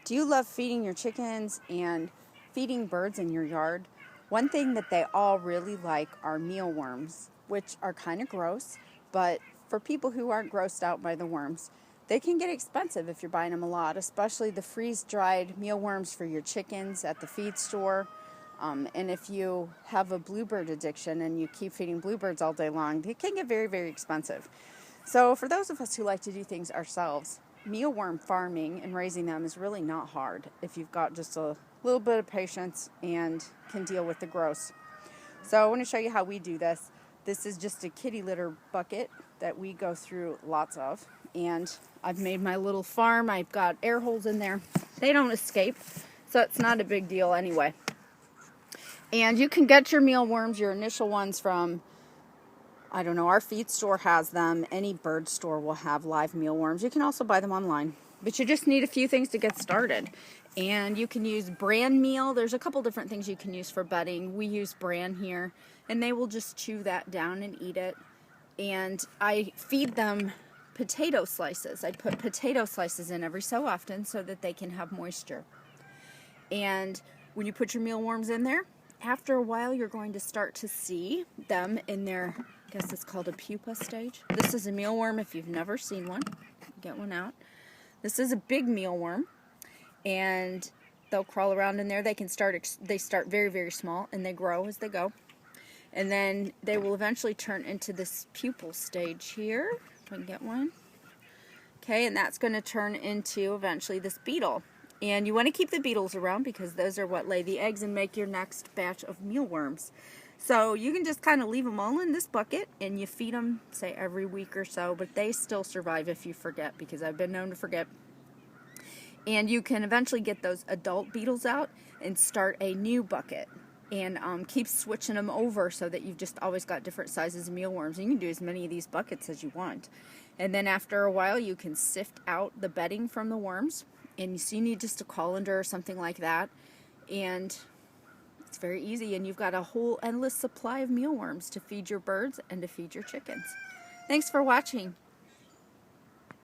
Do you love feeding your chickens and feeding birds in your yard? One thing that they all really like are mealworms, which are kind of gross, but for people who aren't grossed out by the worms, they can get expensive if you're buying them a lot, especially the freeze-dried mealworms for your chickens at the feed store. And if you have a bluebird addiction and you keep feeding bluebirds all day long, they can get very, very expensive. So for those of us who like to do things ourselves, mealworm farming and raising them is really not hard if you've got just a little bit of patience and can deal with the gross. So I want to show you how we do this. This is just a kitty litter bucket that we go through lots of. And I've made my little farm. I've got air holes in there. They don't escape, so it's not a big deal anyway. And you can get your mealworms, your initial ones, from, I don't know, our feed store has them. Any bird store will have live mealworms. You can also buy them online. But you just need a few things to get started. And you can use bran meal. There's a couple different things you can use for bedding. We use bran here, and they will just chew that down and eat it. And I feed them potato slices. I put potato slices in every so often so that they can have moisture. And when you put your mealworms in there, after a while you're going to start to see them in their, I guess it's called a pupa stage. This is a mealworm if you've never seen one. Get one out. This is a big mealworm, and they'll crawl around in there. They start very, very small, and they grow as they go. And then they will eventually turn into this pupal stage here. If I can get one. Okay, and that's going to turn into eventually this beetle. And you want to keep the beetles around because those are what lay the eggs and make your next batch of mealworms. So you can just kind of leave them all in this bucket and you feed them, say, every week or so, but they still survive if you forget, because I've been known to forget. And you can eventually get those adult beetles out and start a new bucket and keep switching them over so that you've just always got different sizes of mealworms. And you can do as many of these buckets as you want. And then after a while you can sift out the bedding from the worms. And so you need just a colander or something like that. And it's very easy. And you've got a whole endless supply of mealworms to feed your birds and to feed your chickens. Thanks for watching.